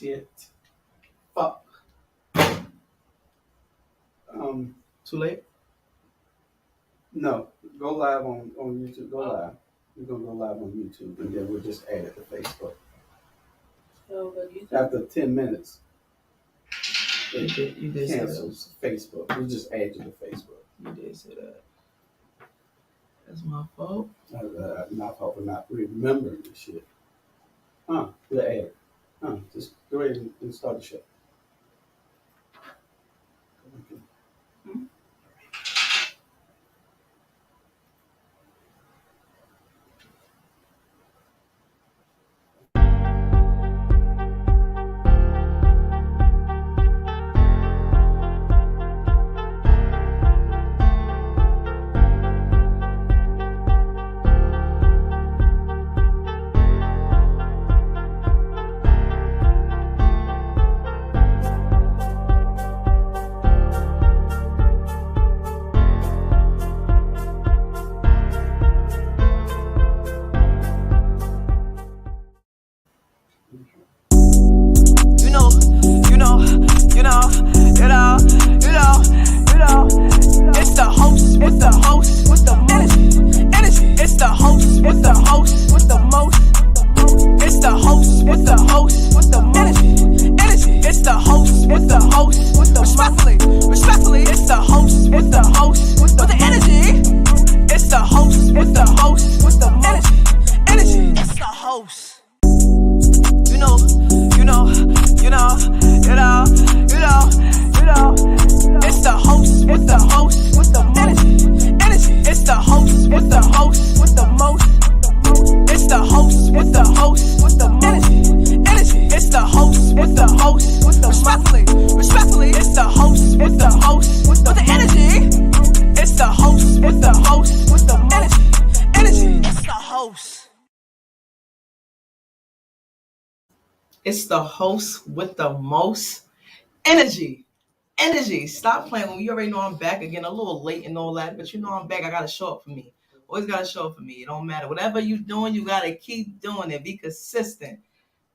Shit. Fuck. Too late? No. Go live on YouTube. Go live. We're gonna go live on YouTube and then we'll just add it to Facebook. So, but YouTube? After 10 minutes, You did cancels Facebook. We'll just add you to Facebook. You did say that. That's my fault. My fault for not remembering this shit. We'll add it. Just go ahead and start the show. It's the host with the most energy. It's the host with the most. It's the host with the energy. It's the host with the respectfully. It's the host with the energy. It's the host with the energy. It's the host. It's the host with the energy. It's the host with the most. It's the host with the energy. It's the host with the respectfully. It's the host with the energy. It's the host with the energy. It's the host. It's the host with the most energy. Stop playing with me. You already know I'm back again, a little late and all that, but you know I'm back. I gotta show up for me. Always gotta show up for me. It don't matter. Whatever you doing, you gotta keep doing it. Be consistent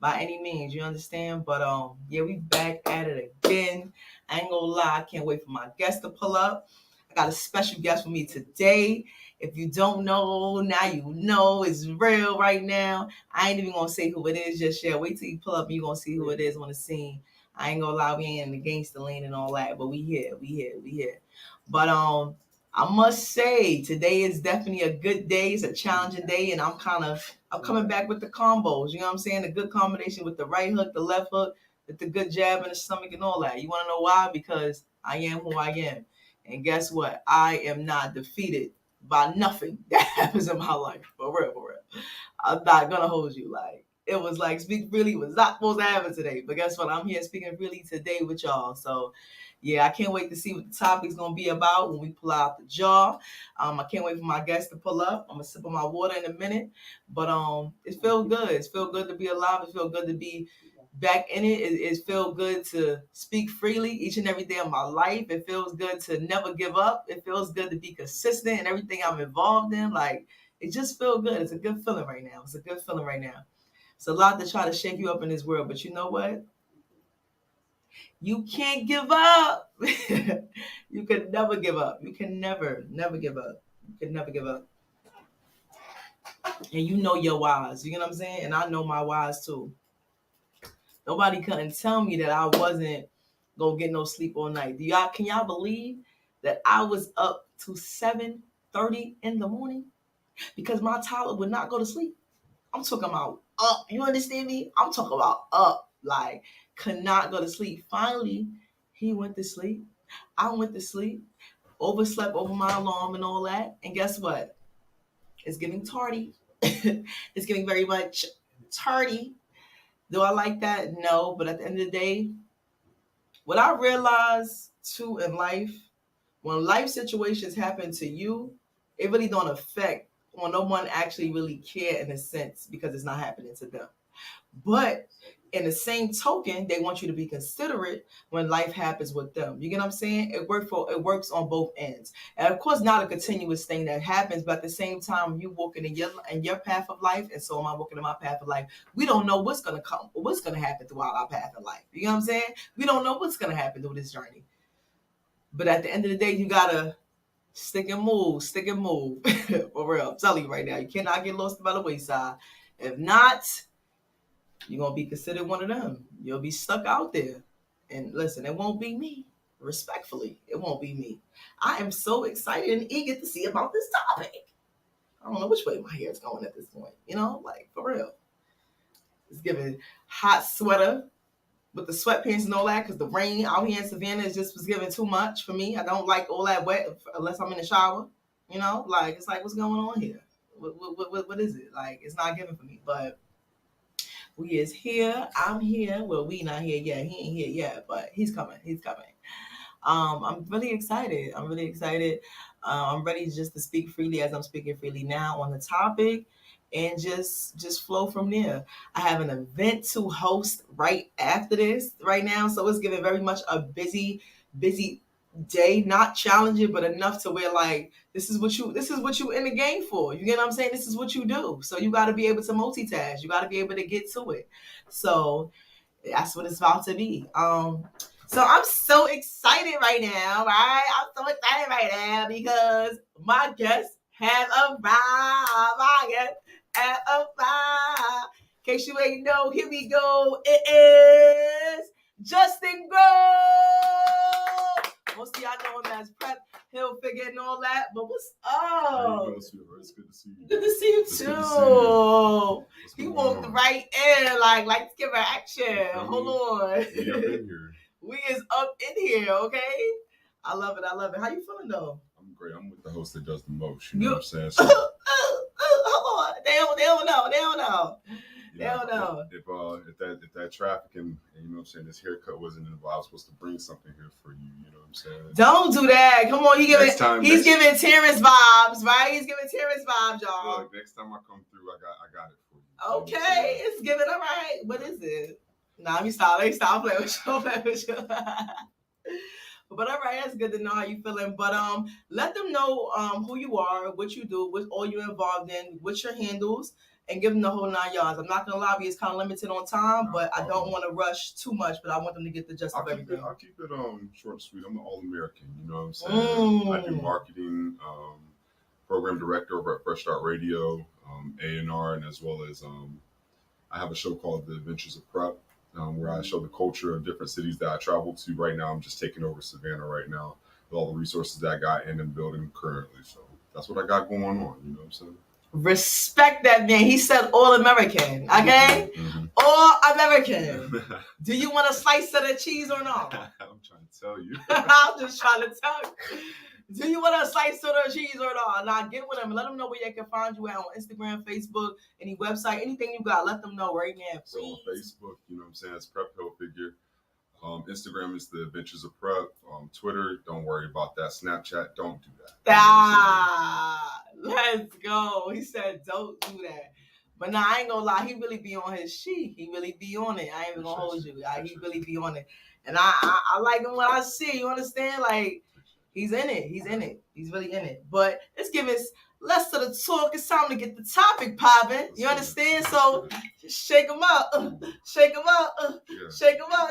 by any means. You understand? But yeah, we back at it again. I ain't gonna lie. I can't wait for my guest to pull up. I got a special guest for me today. If you don't know, now you know. It's real right now. I ain't even gonna say who it is just yet. Wait till you pull up and you gonna see who it is on the scene. I ain't gonna lie, we ain't in the gangster lane and all that, but we here. But I must say today is definitely a good day. It's a challenging day, and I'm coming back with the combos. You know what I'm saying? A good combination with the right hook, the left hook, with the good jab in the stomach and all that. You want to know why? Because I am who I am, and guess what? I am not defeated by nothing that happens in my life. For real. I'm not gonna hold you like. It was like Speak Freely was not supposed to happen today. But guess what? I'm here speaking freely today with y'all. So, yeah, I can't wait to see what the topic's going to be about when we pull out the jar. I can't wait for my guests to pull up. I'm going to sip on my water in a minute. But it feels good. It feels good to be alive. It feels good to be back in it. It feels good to speak freely each and every day of my life. It feels good to never give up. It feels good to be consistent in everything I'm involved in. Like, it just feels good. It's a good feeling right now. It's a lot to try to shake you up in this world, but you know what? You can't give up. You can never give up. You can never give up. You can never give up. And you know your whys. You know what I'm saying? And I know my whys too. Nobody couldn't tell me that I wasn't gonna get no sleep all night. Can y'all believe that I was up to 7:30 in the morning because my toddler would not go to sleep? I'm talking about up. You understand me? I'm talking about up. Like, could not go to sleep. Finally, he went to sleep. I went to sleep. Overslept over my alarm and all that. And guess what? It's getting tardy. It's getting very much tardy. Do I like that? No. But at the end of the day, what I realized too in life, when life situations happen to you, it really don't affect when no one actually really care in a sense because it's not happening to them. But in the same token, they want you to be considerate when life happens with them. You get what I'm saying? It works on both ends. And of course, not a continuous thing that happens, but at the same time, you walking in your path of life, and so am I walking in my path of life. We don't know what's gonna come, what's gonna happen throughout our path of life. You know what I'm saying? We don't know what's gonna happen through this journey. But at the end of the day, you gotta stick and move. For real. I'm telling you right now, you cannot get lost by the wayside. If not, you're going to be considered one of them. You'll be stuck out there. And listen, it won't be me. Respectfully, it won't be me. I am so excited and eager to see about this topic. I don't know which way my hair is going at this point. You know, like, for real. It's giving hot sweater with the sweatpants and all that, because the rain out here in Savannah was giving too much for me. I don't like all that wet unless I'm in the shower. You know, like, it's like, what's going on here? What is it? Like, it's not giving for me. But we is here. I'm here. Well, we not here yet. He ain't here yet, but he's coming. I'm really excited. I'm ready just to speak freely as I'm speaking freely now on the topic, and just flow from there. I have an event to host right after this right now, so it's giving very much a busy day, not challenging, but enough to where, like, this is what you in the game for. You get what I'm saying? This is what you do. So you got to be able to multitask. You got to be able to get to it. So that's what it's about to be. So I'm so excited right now, right? I'm so excited right now because my guests have arrived. My guests have arrived. In case you ain't know, here we go. It is Justin Grove. Most of y'all know him as Prep Hill Figure and all that, but what's up? It's good to see you. Good to see you too. He walked right in, like, let's give her action. Hold on. We up in here. We is up in here, okay? I love it. How you feeling though? I'm great. I'm with the host that does the most. You know what I'm saying? So, hold on. They don't know. If that traffic and you know what I'm saying, this haircut wasn't involved, I was supposed to bring something here for you. You know what I'm saying? Don't do that. Come on, he's giving Terrence vibes, right? He's giving Terrence vibes, y'all. Look, next time I come through, I got it for you. Okay, it's giving all right. What is it? Nah, let me stop playing with you. But all right, that's good to know how you feeling. But let them know who you are, what you do, what all you're involved in, what's your handles, and give them the whole 9 yards. I'm not gonna lie, it's kind of limited on time, but I don't want to rush too much. But I want them to get the gist of everything. I'll keep it short and sweet. I'm an All-American. You know what I'm saying? I do marketing, program director over at Fresh Start Radio, A&R, and as well as I have a show called The Adventures of Prep. Where I show the culture of different cities that I travel to. Right now, I'm just taking over Savannah right now with all the resources that I got and I'm building currently. So that's what I got going on. You know what I'm saying? Respect that man. He said all American. Okay? Mm-hmm. All American. Do you want a slice of the cheese or not? I'm trying to tell you. I'm just trying to tell you. Do you want a slice of the cheese or not? Now get with them. Let them know where they can find you at on Instagram, Facebook, any website, anything you got. Let them know right now, please. So on Facebook, you know what I'm saying, it's Prep Hill Figure. Instagram is The Adventures of Prep. Twitter, don't worry about that. Snapchat, don't do that. Let's go. He said, don't do that. But nah, I ain't gonna lie. He really be on his sheet. He really be on it. I ain't even gonna hold you. He really be on it. And I like him when I see. You understand? Like, he's in it. He's really in it. But let's give us less of the talk. It's time to get the topic popping. You understand? So just shake them up. Shake them up. Shake them up.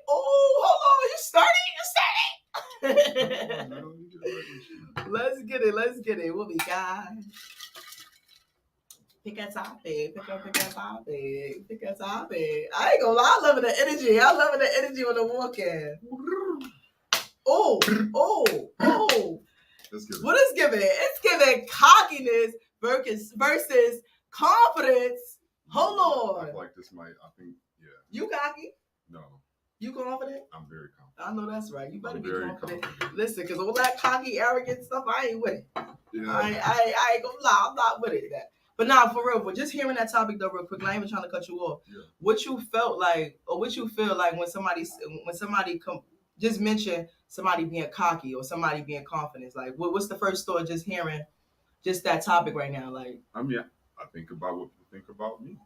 Oh, hold on. You starting? Let's get it. What we got? Pick a topic. I ain't gonna lie. I'm loving the energy when I'm walking. Oh. What is giving? It's giving cockiness versus confidence. Hold on. I feel like this might, I think, yeah. You cocky? No. You confident? I'm very confident. I know that's right. You better be confident. Listen, because all that cocky, arrogant stuff, I ain't with it. Yeah. I ain't gonna lie. I'm not with it. But nah, for real, but just hearing that topic though real quick, not even trying to cut you off. Yeah. What you felt like, or what you feel like when somebody just mention somebody being cocky or somebody being confident. Like, what's the first thought just hearing just that topic right now? Like, I mean, I think about what people think about me.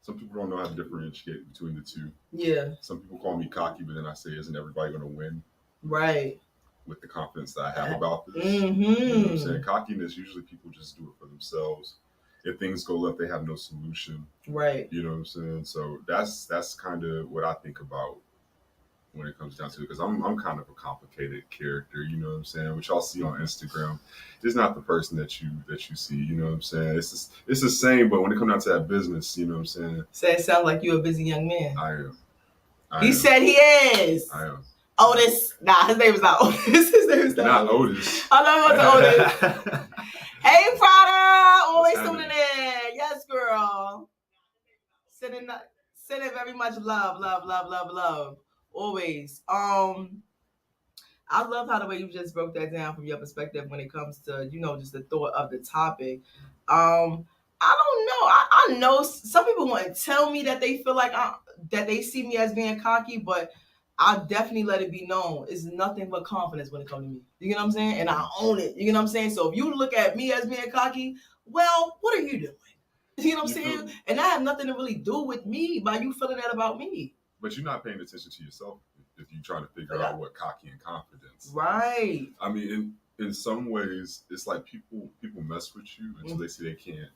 some people don't know how to differentiate between the two. Yeah. Some people call me cocky, but then I say, isn't everybody going to win? Right. With the confidence that I have about this. Mm-hmm. You know what I'm saying? Cockiness, usually people just do it for themselves. If things go left, they have no solution. Right. You know what I'm saying? So that's kind of what I think about when it comes down to it, because I'm kind of a complicated character, you know what I'm saying? Which y'all see on Instagram, it's not the person that you see, you know what I'm saying? It's the same, but when it comes down to that business, you know what I'm saying? Say it sounds like you're a busy young man. I am. He said he is. I am. Otis. Nah, his name is not Otis. His name is not Otis. I know it was Otis. Hey, Prada. Always tuning in. Yes, girl. Sending very much love. Always. I love how the way you just broke that down from your perspective when it comes to, just the thought of the topic. I don't know. I know some people want to tell me that they feel like that they see me as being cocky, but I'll definitely let it be known. It's nothing but confidence when it comes to me. You get what I'm saying? And I own it. You get what I'm saying? So if you look at me as being cocky, well, what are you doing? You know what I'm saying? And that has nothing to really do with me by you feeling that about me. But you're not paying attention to yourself if you're trying to figure out what cocky and confidence. Right. I mean, in some ways, it's like people mess with you until they see they can't.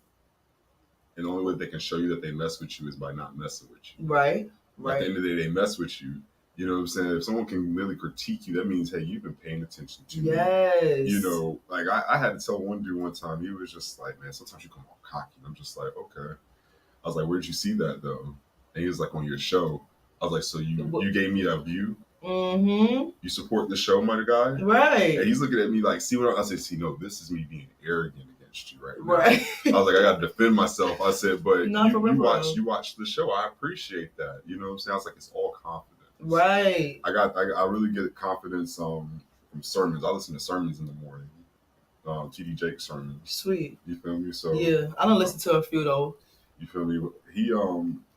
And the only way they can show you that they mess with you is by not messing with you. Right. At the end of the day, they mess with you. You know what I'm saying? If someone can really critique you, that means, hey, you've been paying attention to me. Yes. You know, like I had to tell one dude one time, he was just like, man, sometimes you come off cocky. And I'm just like, okay. I was like, where'd you see that though? And he was like, on your show. I was like, so you gave me that view? Mm-hmm. You support the show, my guy? Right. And he's looking at me like, see what I said, see, no, this is me being arrogant against you right now. Right. I was like, I gotta defend myself. I said, but you watch the show. I appreciate that. You know what I'm saying? I was like, it's all confidence. Right. I really get confidence from sermons. I listen to sermons in the morning. T.D. Jakes sermons. Sweet. You feel me? So yeah, I don't listen to a few though. You feel me? He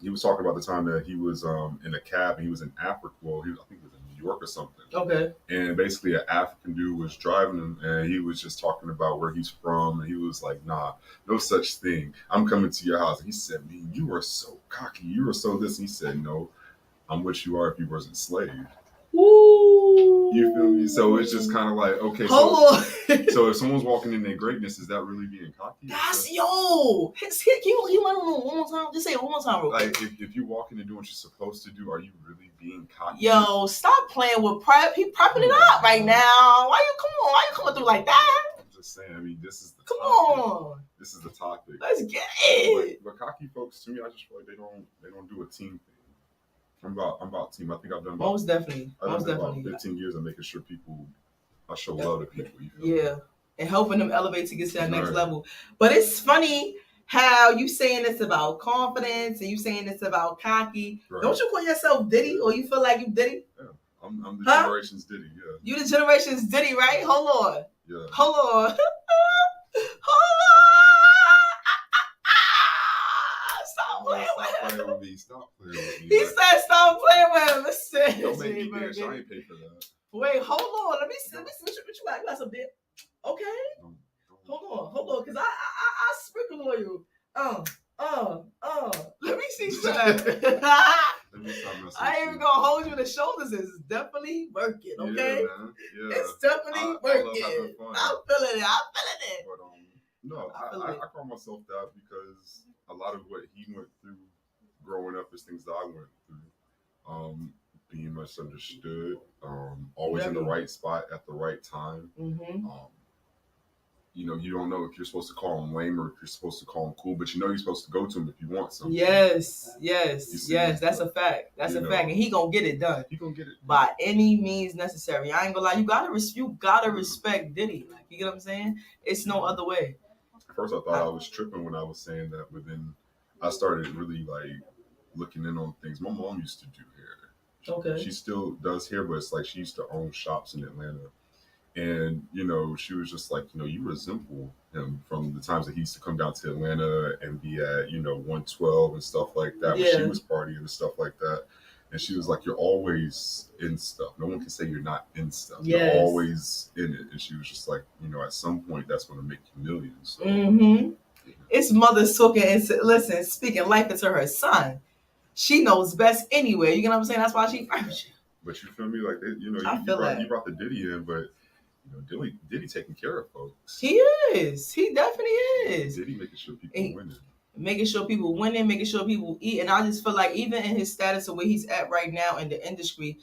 was talking about the time that he was in a cab and he was in Africa. Well, I think he was in New York or something. Okay. And basically, an African dude was driving him, and he was just talking about where he's from, and he was like, "Nah, no such thing. I'm coming to your house." And he said, "Man, you are so cocky. You are so this." And he said, "No, I'm what you are if you wasn't enslaved." Ooh. You feel me? So it's just kind of like, okay, so if someone's walking in their greatness, is that really being cocky? That's yo. Can you let him know one more time? Just say it one more time, real quick. Like if you're walking and doing what you're supposed to do, are you really being cocky? Yo, stop playing with prep. He prepping it up right now. Why you coming through like that? I'm just saying. I mean, this is the Come topic. on. This is the topic. Let's get it. But cocky folks, to me, I just feel like they don't do a team thing. I'm about team. I think I've done most definitely about 15 years of making sure I show love to people. Yeah, and helping them elevate to get to that next level. But it's funny how you saying it's about confidence and you saying it's about cocky. Right. Don't you call yourself Diddy, or you feel like you Diddy? Yeah, I'm the generation's Diddy. Yeah, you the generation's Diddy, right? Hold on. Yeah. Hold on. Stop playing with me. Stop playing with me. He said stop playing with him. Listen. Don't make me bitch. I ain't pay for that. Wait, hold on. Let me see what you got. You got some bit. Okay. Hold on, because I sprinkle on you. Let me see something. I ain't even gonna hold you. The shoulders is definitely working, okay? Yeah, man. Yeah. It's definitely working. I'm feeling it. But no, I call myself that because a lot of what he went through growing up is things that I went through. Being misunderstood, always in the right spot at the right time. Mm-hmm. You don't know if you're supposed to call him lame or if you're supposed to call him cool, but you're supposed to go to him if you want something. Yes. That's a fact. That's a fact, and he gonna get it done. He gonna get it by any means necessary. I ain't gonna lie. You gotta respect Diddy. Like, you get what I'm saying? It's no other way. At first, I thought I was tripping when I was saying that, but then I started really looking in on things. My mom used to do hair. Okay. She still does hair, but it's like she used to own shops in Atlanta. And, she was just like, you resemble him from the times that he used to come down to Atlanta and be at, 112 and stuff like that. Yeah. When she was partying and stuff like that. And she was like, you're always in stuff. No one can say you're not in stuff. Yes. You're always in it. And she was just like, at some point that's going to make you millions. So, mm-hmm. It's mothers talking and listen, speaking life into her son. She knows best anyway. You get what I'm saying? That's why she first. But you feel me? Like, you know, I feel that. you brought the Diddy in, but you know, Diddy taking care of folks. He is. He definitely is. Diddy making sure people winning. Making sure people winning, making sure people eat. And I just feel like even in his status of where he's at right now in the industry,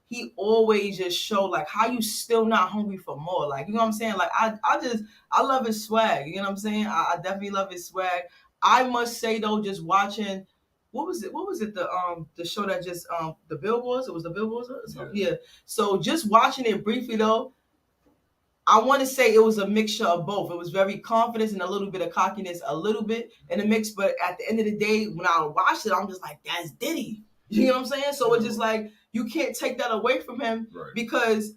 he always just show like how you still not hungry for more. Like, you know what I'm saying? Like I love his swag. You know what I'm saying? I definitely love his swag. I must say though, just watching what was it the show that just the Billboards? It was the Billboards or something? Yeah. So just watching it briefly though, I want to say it was a mixture of both. It was very confidence and a little bit of cockiness, a little bit in the mix. But at the end of the day, when I watched it, I'm just like, that's Diddy. You know what I'm saying? So it's just like, you can't take that away from him because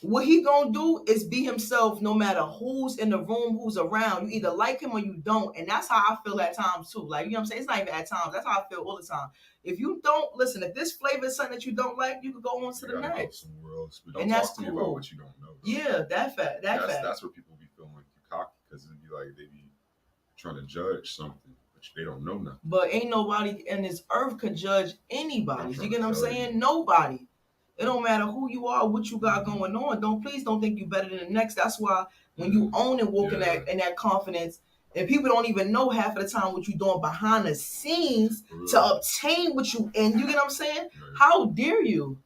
what he gonna do is be himself no matter who's in the room, who's around. You either like him or you don't. And that's how I feel at times too. Like, you know what I'm saying? It's not even at times. That's how I feel all the time. If you don't listen, if this flavor is something that you don't like, you can go on to the next. Go somewhere else. But don't talk to me about what you don't know. Yeah, that fact. That's where people be feeling like you cocky, because it'd be like they be trying to judge something, but they don't know nothing. But ain't nobody in this earth could judge anybody. You get what I'm saying? Nobody. It don't matter who you are, what you got going on. Please don't think you better than the next. That's why when you own and walk in that confidence, and people don't even know half of the time what you're doing behind the scenes to obtain what you and you get what I'm saying? Right. How dare you?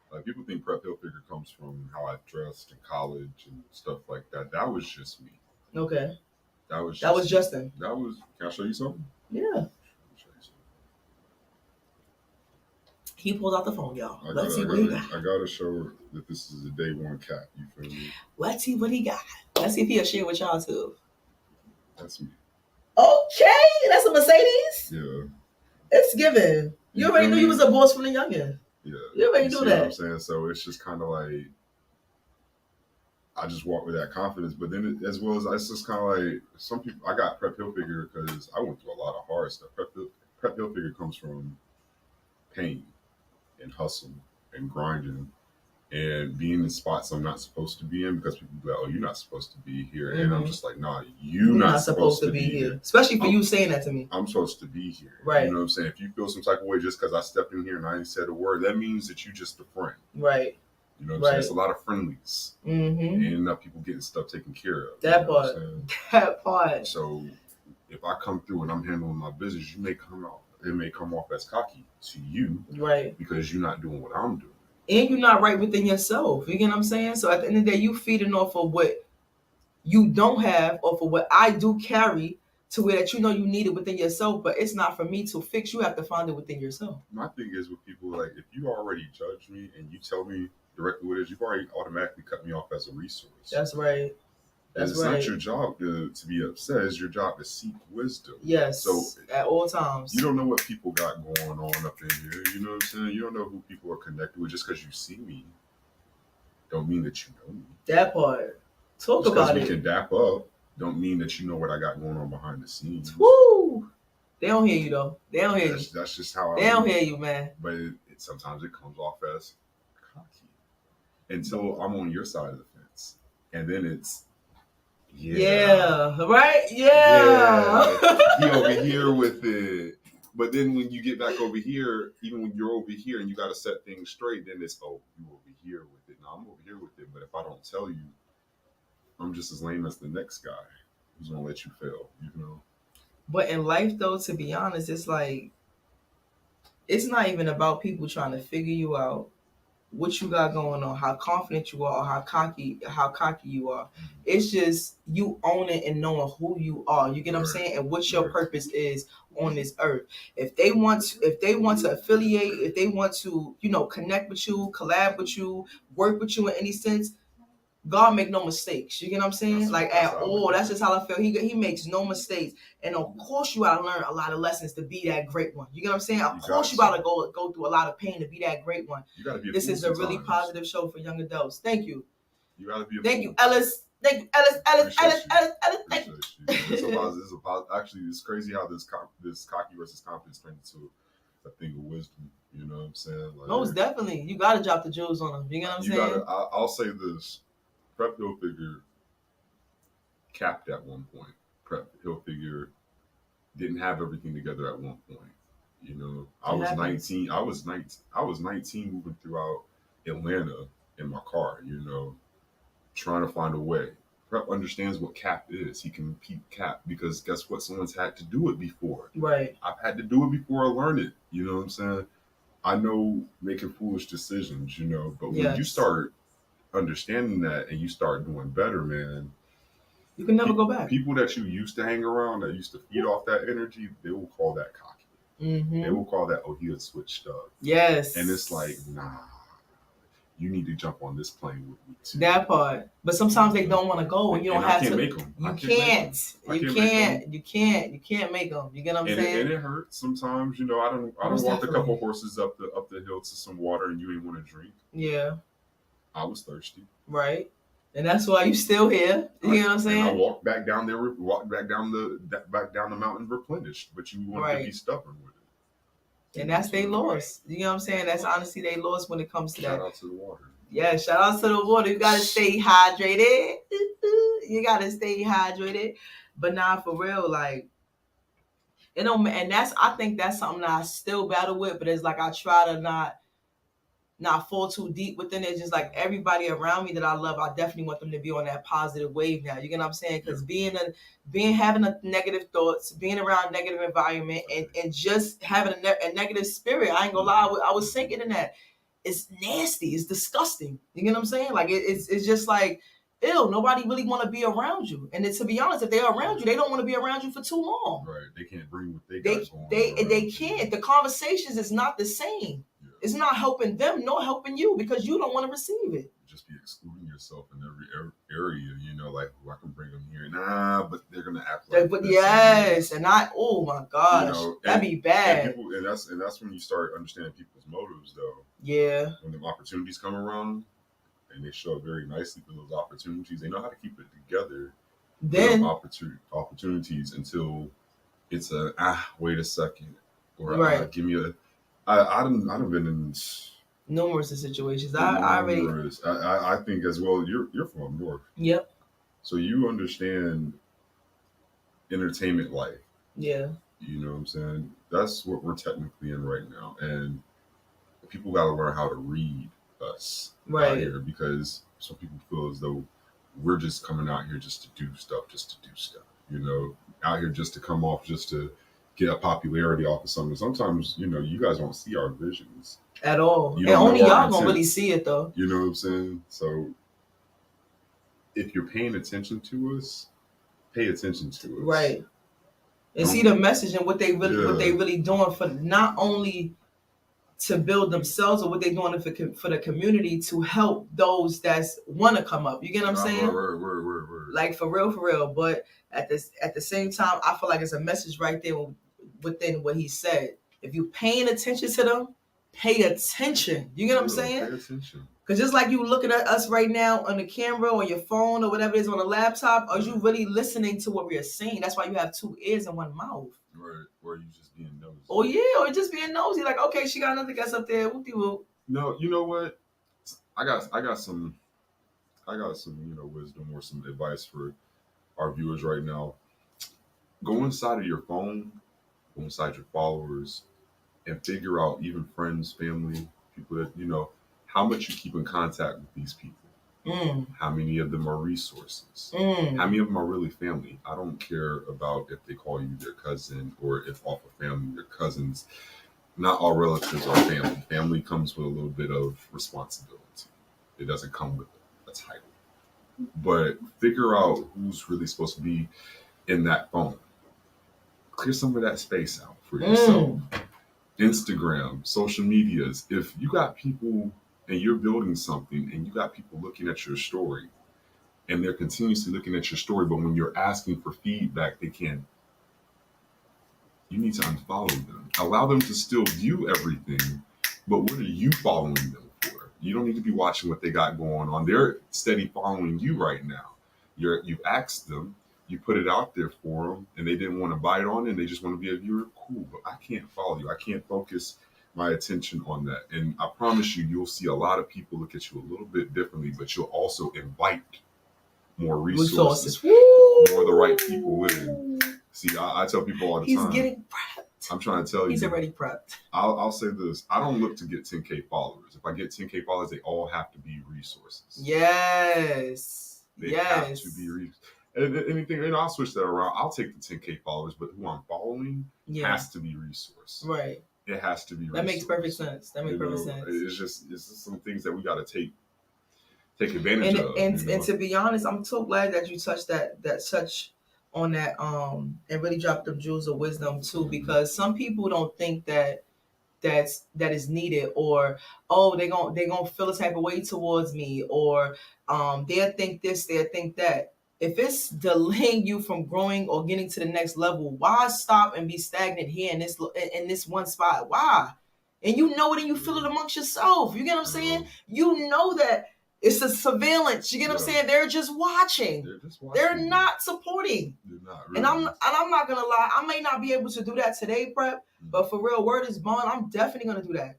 Like, people think Prep Hill Figure comes from how I dressed in college and stuff like that. That was just me. Okay. That was Justin. Can I show you something? Yeah. He pulled out the phone, y'all. Let's see what he got. I gotta show her that this is a day one cat. You feel me? Let's see what he got. Let's see if he'll share with y'all too. That's me. Okay, that's a Mercedes? Yeah. It's given. You already knew you was a boss from the youngin'. Yeah. You already knew that. What I'm saying? So it's just kind of like, I just walk with that confidence. But then as well as, it's just kind of like, some people, I got Prep Hill Figure because I went through a lot of hard stuff. Prep Hill Figure comes from pain and hustle and grinding and being in spots I'm not supposed to be in, because people be like, oh, you're not supposed to be here. Mm-hmm. And I'm just like, nah, you're not supposed to be here. Especially for you saying that to me. I'm supposed to be here. Right. You know what I'm saying? If you feel some type of way just because I stepped in here and I ain't said a word, that means that you just a friend. Right. You know what I'm saying? It's a lot of friendlies. Mm-hmm. And enough people getting stuff taken care of. That part. That part. So if I come through and I'm handling my business, it may come off as cocky to you. Right. Because you're not doing what I'm doing. And you're not right within yourself. You get what I'm saying? So at the end of the day, you feeding off of what you don't have, or for what I do carry, to where that you know you need it within yourself, but it's not for me to fix. You have to find it within yourself. My thing is with people, like, if you already judge me and you tell me directly what it is, you've already automatically cut me off as a resource. That's right. It's not your job to be upset. It's your job to seek wisdom. Yes. So at all times. You don't know what people got going on up in here. You know what I'm saying? You don't know who people are connected with. Just because you see me, don't mean that you know me. That part. Talk just about it. We can dap up, don't mean that you know what I got going on behind the scenes. Woo! They don't hear you though. They don't hear you. That's just how They don't hear you, man. But sometimes it comes off as cocky until I'm on your side of the fence, and then it's. Yeah. Right? Yeah. He over here with it. But then when you get back over here, even when you're over here and you got to set things straight, then it's, oh, you over here with it. No, I'm over here with it. But if I don't tell you, I'm just as lame as the next guy who's going to let you fail, you know? But in life, though, to be honest, it's like, it's not even about people trying to figure you out, what you got going on, how confident you are, or how cocky you are. It's just you owning and knowing who you are. You get what I'm saying? And what your purpose is on this earth. If they want to affiliate, if they want to, connect with you, collab with you, work with you in any sense, God make no mistakes. You get what I'm saying? At all. That's just how I feel. He makes no mistakes. And of course you gotta learn a lot of lessons to be that great one. You get what I'm saying? Of course you gotta go through a lot of pain to be that great one. This is a really positive show for young adults. Thank you. You gotta be Thank you, Ellis. Thank you, Ellis. Thank you. Actually, it's crazy how this cocky versus confidence turned into a thing of wisdom. You know what I'm saying? Most definitely. You gotta drop the jewels on them. You know what I'm saying? I'll say this. Prep Hill Figure capped at one point. Prep Hill Figure didn't have everything together at one point. You know, I It was happens. 19. I was 19. I was 19 moving throughout Atlanta in my car. You know, trying to find a way. Prep understands what cap is. He can peep cap because guess what? Someone's had to do it before. Right. I've had to do it before I learned it. You know what I'm saying? I know making foolish decisions, you know, but when you Yes. start understanding that and you start doing better, man, You can never go back. people that you used to hang around that used to feed off that energy, they will call that cocky. Mm-hmm. They will call that, oh, he had switched up. Yes. And it's like, nah, you need to jump on this plane with me too. That part. But sometimes they don't want to go, and you don't And I have can't to. make them. You I can't. I You can't make 'em. can't. You can't make them. You get what I'm saying? And it hurts sometimes. You know, I don't Most walk a definitely. couple horses up the hill to some water, and you ain't want to drink. Yeah. I was thirsty. Right. And that's why you still here. You know what I'm saying? And I walked back down there, walked back down the mountain replenished, but you wanted to be stubborn with it. And that's they loss. You know what I'm saying? That's honestly they loss when it comes to Shout that. out to the water. Yeah, shout out to the water. You gotta stay hydrated. You gotta stay hydrated. But nah, for real, like, you know, and I think that's something that I still battle with, but it's like I try to not fall too deep within it. Just like everybody around me that I love, I definitely want them to be on that positive wave now. You get what I'm saying? Because having a negative thoughts, being around negative environment, and just having a negative spirit, I ain't gonna lie, I was sinking in that. It's nasty. It's disgusting. You get what I'm saying? Like it's just like, ew. Nobody really want to be around you. And to be honest, if they're around you, they don't want to be around you for too long. Right. They can't bring what they got going on. They can't. The conversations is not the same. Yeah. It's not helping them nor helping you because you don't want to receive it. Just be excluding yourself in every area. You know, like, I can bring them here. Nah, but they're gonna act like. But yes, and oh my gosh, you know, that'd be bad. And that's when you start understanding people's motives, though. Yeah. When the opportunities come around, and they show up very nicely for those opportunities, they know how to keep it together. Then opportunities until it's wait a second, or right. Give me a. I've been in numerous situations. I think as well. You're from north. Yep. So you understand entertainment life. Yeah. You know what I'm saying? That's what we're technically in right now, and people got to learn how to read us out here, because some people feel as though we're just coming out here just to do stuff, you know, out here just to come off, just to get a popularity off of something. Sometimes, you know, you guys don't see our visions at all, and only y'all gonna really see it though. You know what I'm saying? So if you're paying attention to us, pay attention to us, right? And see the message and what they really doing for not only to build themselves, or what they're doing for the community to help those that want to come up. You get what I'm saying? Word. Like for real. But at the same time, I feel like it's a message right there within what he said. If you're paying attention to them, pay attention. You get what I'm saying? Pay attention. Because just like you looking at us right now on the camera or your phone or whatever it is on a laptop, are you really listening to what we're saying? That's why you have two ears and one mouth. Right. Or you just being nosy. Oh yeah, or just being nosy. Like, okay, she got another guest up there. No, you know what? I got some, you know, wisdom or some advice for our viewers right now. Go inside of your phone, go inside your followers, and figure out, even friends, family, people that, you know, how much you keep in contact with these people. How many of them are resources? How many of them are really family? I don't care about if they call you their cousin or if off of family, your cousins. Not all relatives are family. Family comes with a little bit of responsibility. It doesn't come with a title. But figure out who's really supposed to be in that phone. Clear some of that space out for yourself. Instagram, social medias. If you got people and you're building something and you got people looking at your story and they're continuously looking at your story, but when you're asking for feedback, they can't. You need to unfollow them. Allow them to still view everything, but what are you following them for? You don't need to be watching what they got going on. They're steady following you right now. You've asked them, you put it out there for them, and they didn't want to bite on it, and they just want to be a viewer. Cool, but I can't follow you. I can't focus my attention on that. And I promise you'll see a lot of people look at you a little bit differently, but you'll also invite more resources, more of the right people in. See, I tell people all the He's time. getting prepped. I'm trying to tell He's you. already prepped. I'll say this. I don't look to get 10K followers. If I get 10K followers, they all have to be resources. Yes. They have to be resources. And anything, I'll switch that around. I'll take the 10K followers, but who I'm following has to be resource. Right. It has to be resource. That makes perfect sense. It's just some things that we got to take advantage of. And to be honest, I'm so glad that you touched that touch on that and really dropped the jewels of wisdom too, because some people don't think that is needed, or they're gonna feel a type of way towards me, or they'll think this, they'll think that. If it's delaying you from growing or getting to the next level, why stop and be stagnant here in this one spot? Why? And you know it, and you feel it amongst yourself. You get what I'm saying? You know that it's a surveillance. You get what I'm saying? They're just watching. They're not supporting. They're not. Really. And I'm not gonna lie. I may not be able to do that today, Prep. But for real, word is bond. I'm definitely gonna do that.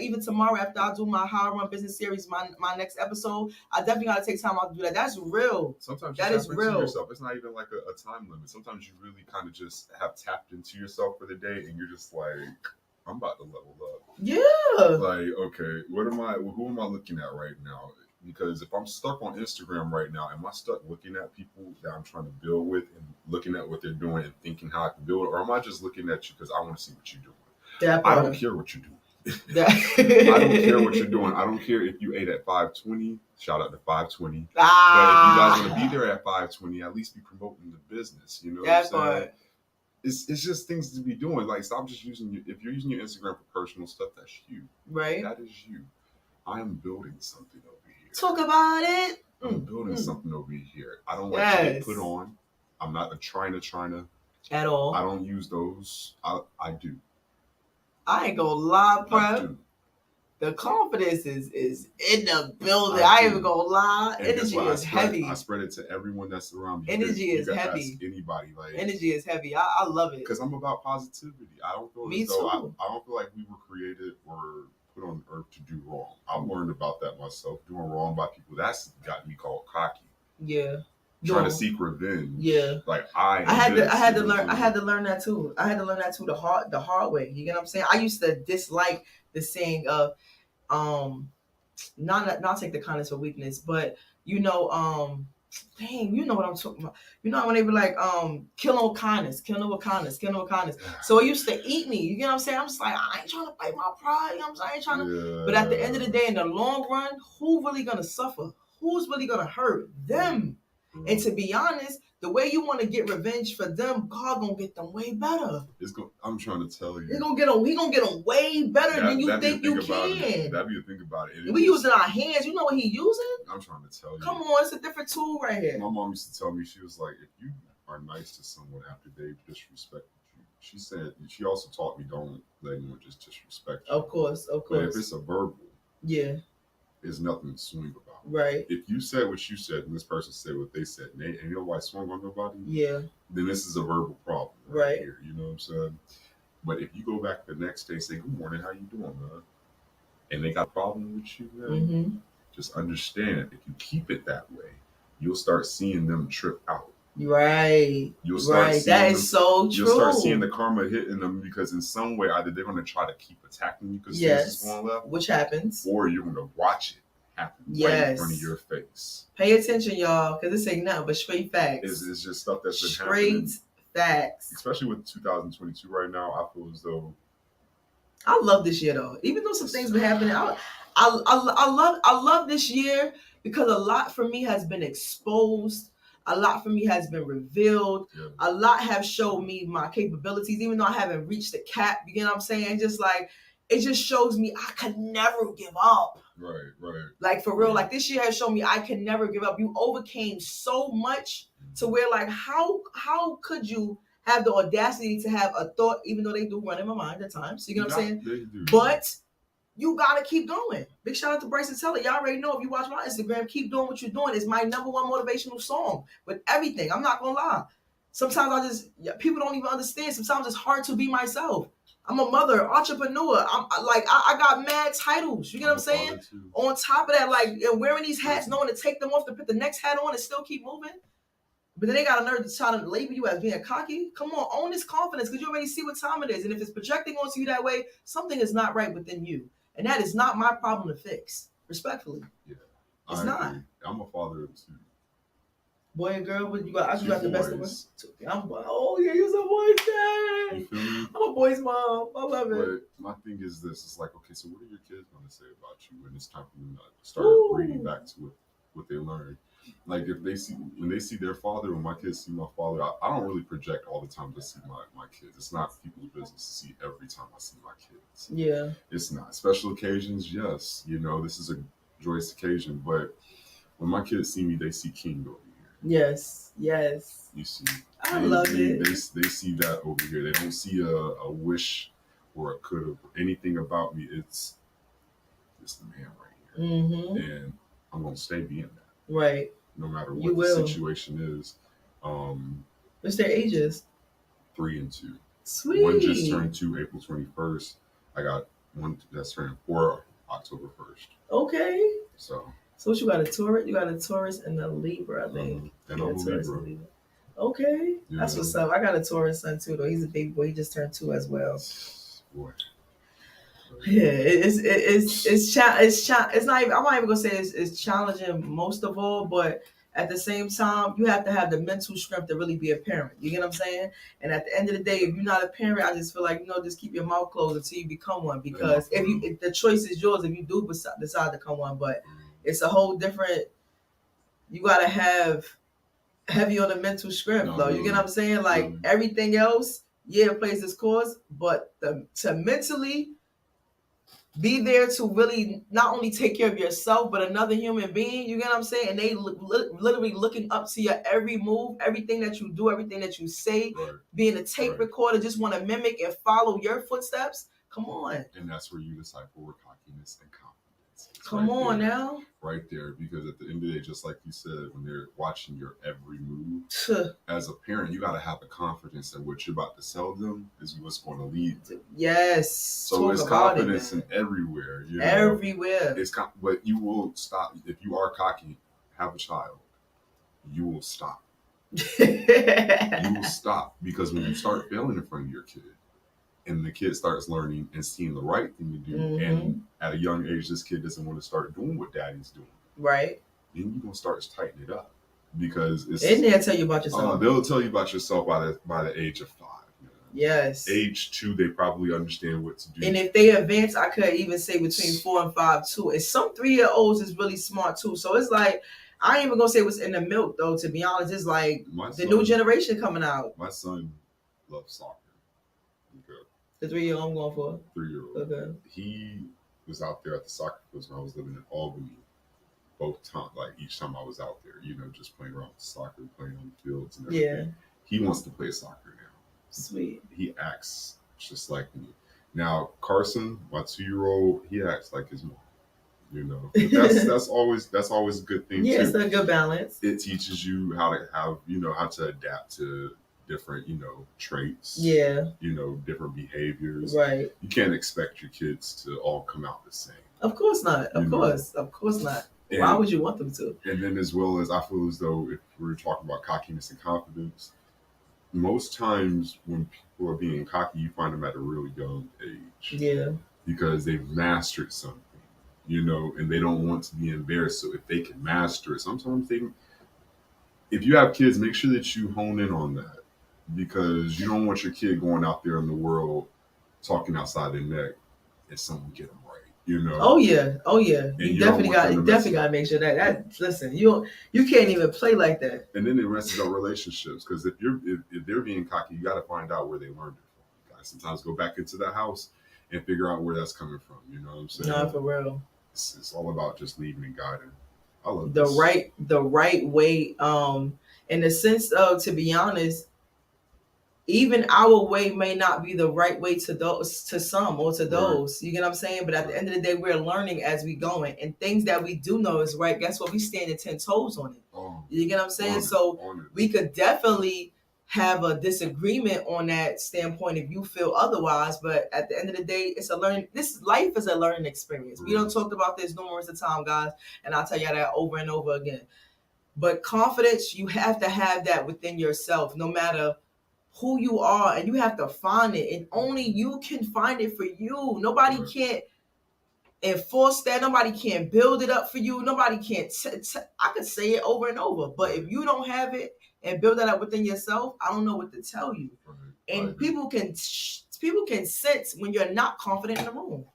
Even tomorrow after I do my How I Run Business series, my next episode, I definitely gotta take time out to do that. That's real. Sometimes that is real. Yourself. It's not even like a time limit. Sometimes you really kind of just have tapped into yourself for the day, and you're just like, I'm about to level up. Yeah. Like, okay, who am I looking at right now? Because if I'm stuck on Instagram right now, am I stuck looking at people that I'm trying to build with and looking at what they're doing and thinking how I can build it? Or am I just looking at you because I want to see what you're doing? I don't care what you're doing. I don't care what you're doing. I don't care if you ate at 520. Shout out to 520. But if you guys want to be there at 520, at least be promoting the business. You know what I'm saying? It's just things to be doing. Like, stop just using if you're using your Instagram for personal stuff, that's you. Right. That is you. I am building something over here. Talk about it. I'm building something over here. I don't like to get put on. I'm not a China at all. I don't use those. I do. I ain't gonna lie, bro. The confidence is in the building. I ain't even gonna lie. And energy is heavy. I spread it to everyone that's around me. Energy is heavy. Anybody like energy is heavy. I love it because I'm about positivity. I don't feel me as though too. I don't feel like we were created or put on earth to do wrong. I've learned about that myself. Doing wrong by people, that's got me called cocky. Yeah. Trying to seek revenge. Yeah. Like I had to learn that too. I had to learn that too the hard way. You get what I'm saying? I used to dislike the saying of not take the kindness for weakness, but you know what I'm talking about. You know when they were like kill them with kindness. So it used to eat me. You get what I'm saying? I'm just like, I ain't trying to fight my pride. You know what I'm saying? I ain't trying to. Yeah. But at the end of the day, in the long run, who really gonna suffer? Who's really gonna hurt? Them. And to be honest, the way you want to get revenge for them, God gonna get them way better. I'm trying to tell you, He gonna get them way better than you think you can. That'd be the thing about it. We using our hands. You know what he using? I'm trying to tell you. Come on, it's a different tool right here. My mom used to tell me, she was like, if you are nice to someone after they've disrespected you, she said, she also taught me don't let anyone just disrespect you. Of course. But if it's a verbal, there's nothing to swing about. Right. If you said what you said and this person said what they said, and nobody swung on nobody, then this is a verbal problem right here. You know what I'm saying? But if you go back the next day and say, good morning, how you doing, man? And they got a problem with you, man, just understand, if you keep it that way, you'll start seeing them trip out. Right. You'll start seeing that is so true. You'll start seeing the karma hitting them because in some way either they're going to try to keep attacking you because things is going left, which happens, or you're going to watch it happen right in front of your face. Pay attention, y'all, because this ain't nothing but straight facts. It's just stuff that's been happening. Straight facts. Especially with 2022 right now, I feel as though I love this year though. Even though some things been happening, I love this year because a lot for me has been exposed. A lot for me has been revealed. Yeah. A lot have showed me my capabilities, even though I haven't reached the cap. You know what I'm saying? Just like it just shows me I could never give up. Right. Like for real, like this year has shown me I can never give up. You overcame so much to where like how could you have the audacity to have a thought, even though they do run in my mind at times. You know what I'm saying? They do. But you gotta keep going. Big shout out to Bryson Tiller. Y'all already know if you watch my Instagram, keep doing what you're doing. It's my #1 motivational song with everything. I'm not gonna lie. Sometimes people don't even understand. Sometimes it's hard to be myself. I'm a mother, entrepreneur. I got mad titles. You get what I'm saying? On top of that, like, and wearing these hats, knowing to take them off to put the next hat on and still keep moving. But then they got a nerve to try to label you as being cocky. Come on, own this confidence because you already see what time it is. And if it's projecting onto you that way, something is not right within you. And that is not my problem to fix, respectfully. Yeah. It's not. I'm a father of two. Boy and girl, but you got, I just got the best of boys. them. Oh, yeah, you're a boy's dad. You feel me? I'm a boy's mom. I love it. But my thing is this: it's like, okay, so what are your kids going to say about you when it's time for them to start reading back to what they learned? Like if they see when they see their father, when my kids see my father, I don't really project all the time to see my kids. It's not people's business to see every time I see my kids. Yeah. It's not. Special occasions, yes. You know, this is a joyous occasion, but when my kids see me, they see King over here. Yes. Yes. You see, I love it. They see that over here. They don't see a wish or a could have anything about me. It's the man right here, Mm-hmm. and I'm gonna stay being that. Right. No matter You what the will. situation is. What's their ages? 3 and 2. Sweet. One just turned 2 April 21st. I got one that's turning 4 October 1st. Okay. So what you got, a Taurus? You got a Taurus and a Libra, I think. and I'm a Taurus Libra. and Libra. Okay. Yeah. That's what's up. I got a Taurus son too, though. He's a baby boy. He just turned 2 as well. Boy. Yeah, it's not even, I'm not even gonna say it's challenging most of all, but at the same time, you have to have the mental strength to really be a parent. You get what I'm saying? And at the end of the day, if you're not a parent, I just feel like, just keep your mouth closed until you become one. Because if the choice is yours, if you do decide to become one, but it's a whole different. You gotta have heavy on the mental strength, though. You get what I'm saying? Like everything else, yeah, it plays its course, but to mentally be there to really not only take care of yourself, but another human being. You get what I'm saying? And they literally looking up to your every move, everything that you do, everything that you say, being a tape recorder, just want to mimic and follow your footsteps. Come on. And that's where you decide for cockiness and confidence. Come on now. Right there, because at the end of the day, just like you said, when they're watching your every move, as a parent, you got to have the confidence that what you're about to sell them is what's going to lead. Yes. So it's confidence in everywhere. Everywhere. But you will stop if you are cocky. Have a child, you will stop. You will stop because when you start failing in front of your kid, and the kid starts learning and seeing the right thing to do, and at a young age, this kid doesn't want to start doing what daddy's doing. Right. Then you're gonna start to tighten it up because it's. And they'll tell you about yourself. They'll tell you about yourself by the age of 5. Yes. Age 2, they probably understand what to do. And if they advance, I could even say between 4 and 5 too. And some 3-year-olds is really smart too. So it's like, I ain't even gonna say what's in the milk though. To be honest, it's like the new generation coming out. My son loves soccer. The 3-year-old I'm going for. 3-year-old. Okay. He was out there at the soccer fields when I was living in Albany. Both times, like each time I was out there, just playing around with soccer, playing on the fields and everything. Yeah. He wants to play soccer now. Sweet. He acts just like me. Now Carson, my 2-year-old, he acts like his mom. But that's always a good thing. Yeah, too. It's a good balance. It teaches you how to have how to adapt to different traits. Yeah. Different behaviors. Right. You can't expect your kids to all come out the same. Of course not. Of course not. Why would you want them to? And then as well as I feel as though if we're talking about cockiness and confidence, most times when people are being cocky, you find them at a really young age. Yeah. Because they've mastered something, and they don't want to be embarrassed. So if they can master it, sometimes if you have kids, make sure that you hone in on that. Because you don't want your kid going out there in the world talking outside their neck and someone get them right, Oh yeah. You definitely got to make sure that listen, you can't even play like that. And then it messes up relationships because if they're being cocky, you got to find out where they learned it from. You got to sometimes go back into the house and figure out where that's coming from. You know what I'm saying? No, for real. It's all about just leading and guiding. I love the right way. In the sense of, to be honest, even our way may not be the right way to some or to those. Right. You get what I'm saying? But at the end of the day, we're learning as we going. And things that we do know is right. Guess what? We standing 10 toes on it. You get what I'm saying? We could definitely have a disagreement on that standpoint if you feel otherwise. But at the end of the day, it's a learning. This life is a learning experience. We don't talk about this numerous of times, guys. And I'll tell you that over and over again. But confidence, you have to have that within yourself, no matter who you are, and you have to find it, and only you can find it for you. Nobody can't enforce that. Nobody can build it up for you. Nobody can. I could say it over and over, but if you don't have it and build that up within yourself, I don't know what to tell you. And people can sense when you're not confident in the room.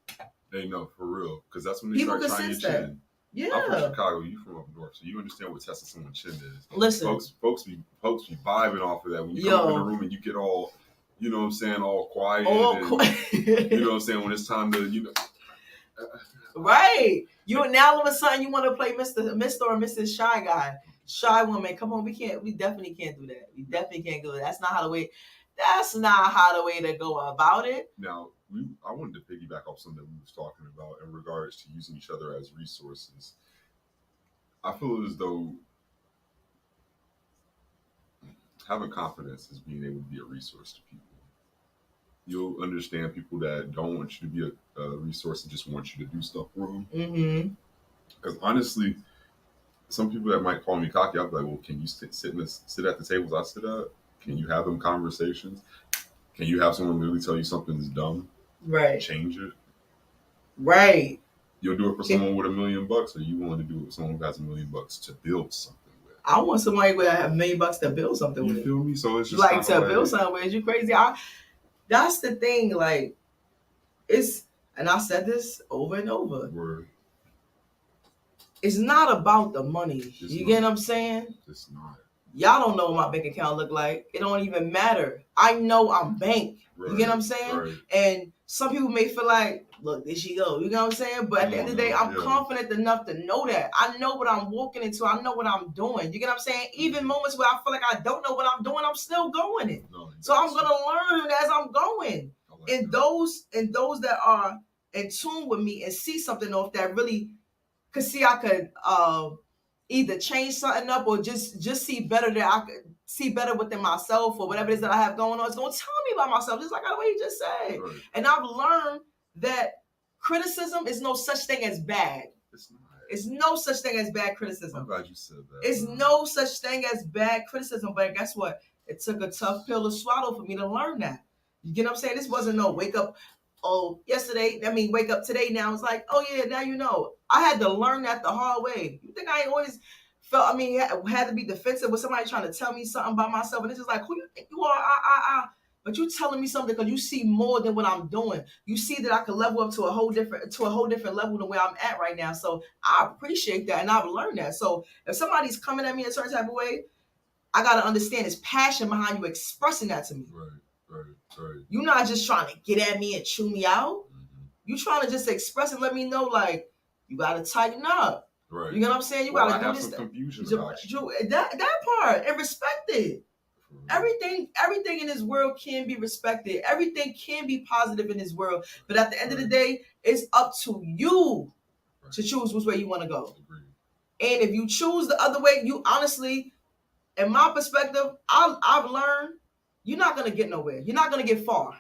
They know, for real, because that's when they start trying your chin. Yeah. I'm from Chicago. You from up north, so you understand what testing someone's chin is. Listen, folks be vibing off of that when you come in the room and you get all, you know what I'm saying, all quiet. You know what I'm saying, when it's time to, right. You now all of a sudden you want to play Mr. or Mrs. Shy Guy, shy woman. Come on, we definitely can't do that. We definitely can't do it. That's not how the way to go about it. Now, I wanted to piggyback off something that we was talking about in regards to using each other as resources. I feel as though having confidence is being able to be a resource to people. You'll understand people that don't want you to be a resource and just want you to do stuff for them. Mm-hmm. Because honestly, some people that might call me cocky, I'll be like, well, can you sit at the tables I sit at? Can you have them conversations? Can you have someone really tell you something's dumb? Right. Change it. Right. You'll do it for someone with $1 million, or you want to do it with someone who has $1 million to build something with? I want somebody with $1 million to build something with. You feel me? So it's just like to build something with. You crazy? That's the thing. Like, and I said this over and over. Word. It's not about the money. You get what I'm saying? It's not. Y'all don't know what my bank account look like. It don't even matter. I know I'm banked. Right. You get what I'm saying? Right. And some people may feel like, look, there she go. You know what I'm saying? But at the end of the day, I'm confident enough to know that. I know what I'm walking into. I know what I'm doing. You get what I'm saying? Even moments where I feel like I don't know what I'm doing, I'm still going it. No, so I'm gonna learn as I'm going. And those that are in tune with me and see something off that really could see I could either change something up or just see better, that I could see better within myself or whatever it is that I have going on. It's going to tell me about myself, just like the way you just said. Right. And I've learned that criticism is no such thing as bad. It's not. It's no such thing as bad criticism. I'm glad you said that. It's no such thing as bad criticism. But guess what? It took a tough pill to swallow for me to learn that. You get what I'm saying? This wasn't no wake up. Oh, wake up today now. It's like, oh yeah, now you know. I had to learn that the hard way. You think I ain't always felt, had to be defensive with somebody trying to tell me something about myself. And it's just like, who you think you are? But you telling me something because you see more than what I'm doing. You see that I can level up to a whole different level than where I'm at right now. So I appreciate that. And I've learned that. So if somebody's coming at me in a certain type of way, I got to understand his passion behind you expressing that to me. Right. You're not just trying to get at me and chew me out. Mm-hmm. You trying to just express and let me know, like, you got to tighten up. Right. You know what I'm saying? You got to do this. Some confusion that part, and respect it. Mm-hmm. Everything in this world can be respected. Everything can be positive in this world. But at the end of the day, it's up to you to choose which way you want to go. Agreed. And if you choose the other way, you honestly, in my perspective, I've learned, you're not going to get nowhere. You're not going to get far.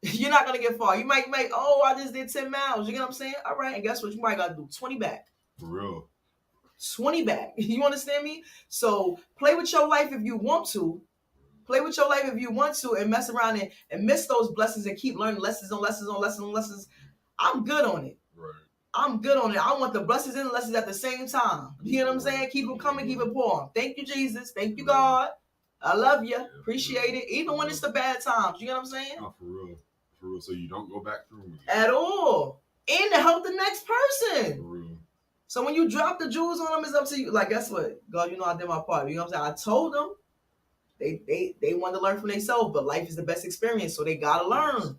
You're not going to get far. You might make, I just did 10 miles. You get what I'm saying? All right. And guess what? You might got to do 20 back. For real. 20 back. You understand me? So play with your life if you want to. Play with your life if you want to and mess around and miss those blessings and keep learning lessons on lessons on lessons on lessons. I'm good on it. Right. I'm good on it. I want the blessings and the lessons at the same time. You know what I'm saying? Keep them coming, keep it pouring. Thank you, Jesus. Thank you, God. I love you. Appreciate it. Even when it's the bad times. You know what I'm saying? Oh, for real. For real. So you don't go back through it. At all. And to help the next person. For real. So when you drop the jewels on them, it's up to you. Like, guess what? God, you know I did my part. You know what I'm saying? I told them they want to learn from themselves, but life is the best experience, so they gotta learn.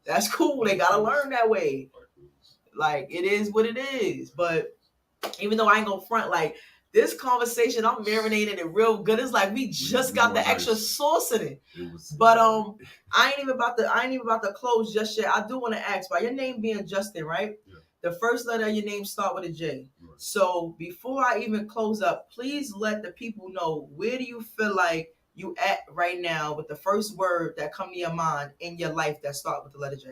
That's cool. They gotta learn that way. Like, it is what it is. But even though I ain't gonna front, like, this conversation, I'm marinating it real good. It's like we just got the extra sauce in it. But I ain't even about to close just yet. I do want to ask, by your name being Justin, right? Yeah. The first letter of your name start with a J. Right. So before I even close up, please let the people know, where do you feel like you at right now with the first word that come to your mind in your life that start with the letter J?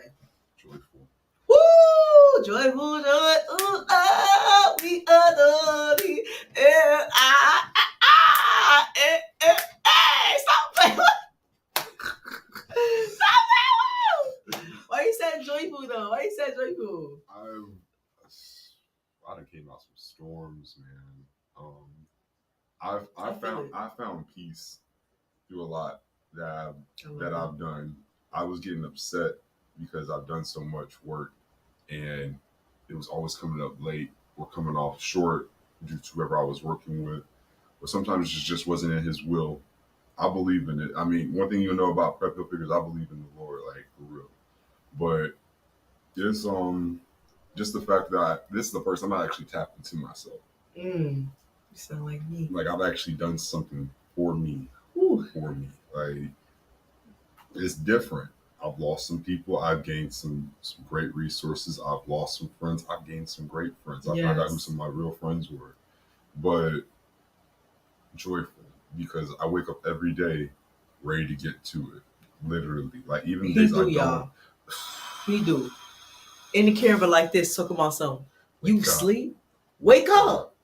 Joyful. Woo! Joyful joy. Ooh, ah, we adore thee. Stop playing. Stop playing. Why you said joyful though? Why you said joyful? I done came out some storms, man. I found peace through a lot that I've done. I was getting upset because I've done so much work and it was always coming up late or coming off short due to whoever I was working with, or sometimes it just wasn't in his will. I believe in it. I mean, one thing you know about Prep Hill Figures, I believe in the Lord, like for real. But there's just the fact that this is the first time I actually tapped into myself. You sound like me. Like I've actually done something for me. Ooh. For me. Like it's different. I've lost some people. I've gained some great resources. I've lost some friends. I've gained some great friends. I found out who some of my real friends were. But joyful because I wake up every day ready to get to it. Literally. Like even days I don't. Y'all. He do. In the camera like this, talking about something. You sleep? Wake up.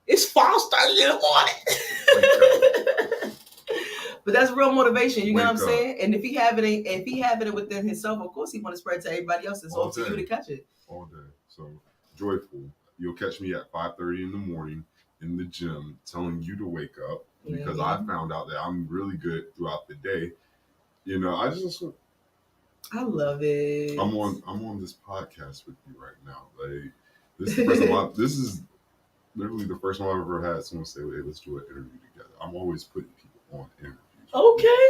It's 5:30 in the morning. But that's real motivation. You know what I'm saying? And if he have it within himself, of course he want to spread it to everybody else. It's all to you to catch it. All day. So joyful. You'll catch me at 5:30 in the morning in the gym telling you to wake up because I found out that I'm really good throughout the day. You know, I love it. I'm on this podcast with you right now. Like this is the first time this is literally the first time I've ever had someone say, "Hey, let's do an interview together." I'm always putting people on interviews. Okay.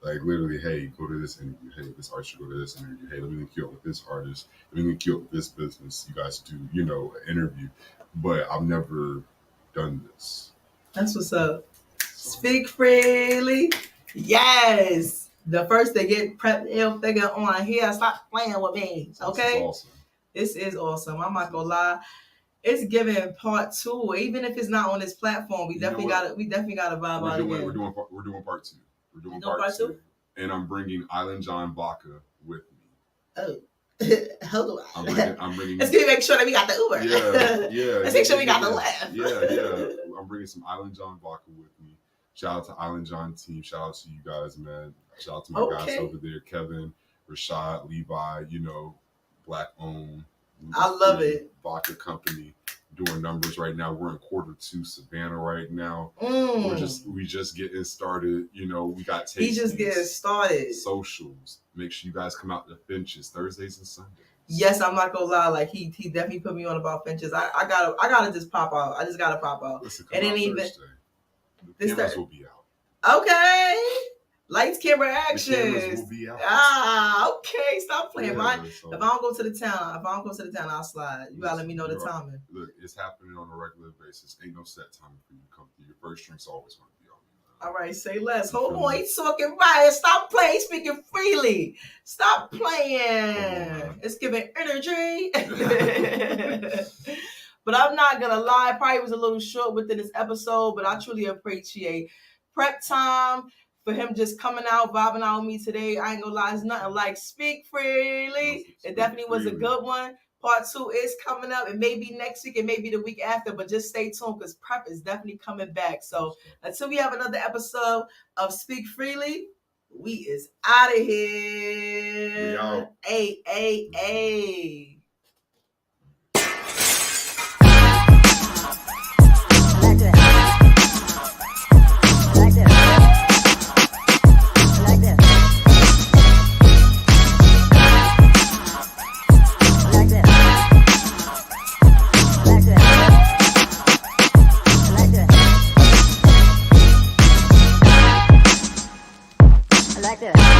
Like literally, hey, go to this interview. Hey, this artist should go to this interview. Hey, let me link you up with this artist. Let me link you up with this business. You guys do, an interview. But I've never done this. That's what's up. Speak freely. Yes. The first they get Prep Hill Figure on here. Stop playing with me. Okay. Awesome. This is awesome. I'm not gonna lie. It's giving part 2, even if it's not on this platform. We definitely got to vibe out again. We're doing part 2. We're doing part 2. And I'm bringing Island John Baca with me. Oh, hold on. I'm bringing. Let's make sure that we got the Uber. Yeah. Let's make sure we got the laugh. Yeah. I'm bringing some Island John Baca with me. Shout out to Island John team. Shout out to you guys, man. Shout out to my guys over there, Kevin, Rashad, Levi. Black owned. I love it. Vodka company doing numbers right now. We're in Q2 Savannah right now. We just getting started. We got tastings. He just getting started. Socials. Make sure you guys come out to Finches Thursdays and Sundays. Yes, I'm not gonna lie. Like he definitely put me on about Finches. I gotta just pop out. I just gotta pop out. Listen, and then even the cameras will be out. Okay. Lights, camera, action. The cameras will be out. Okay. Stop playing. If I don't go to the town, I'll slide. You gotta let me know the timing. Look, it's happening on a regular basis. Ain't no set time for you to come through. Your first drink's always going to be on. All right, say less. Hold on, he's talking right. Stop playing, speaking freely. Stop playing. It's giving energy. But I'm not gonna lie, probably was a little short within this episode, but I truly appreciate Prep Time. For him just coming out, vibing out with me today. I ain't gonna lie, it's nothing like Speak Freely. It definitely was a good one. Part 2 is coming up. It may be next week, it may be the week after, but just stay tuned because Prep is definitely coming back. So until we have another episode of Speak Freely, we is out of here. We out. Ay. Like that.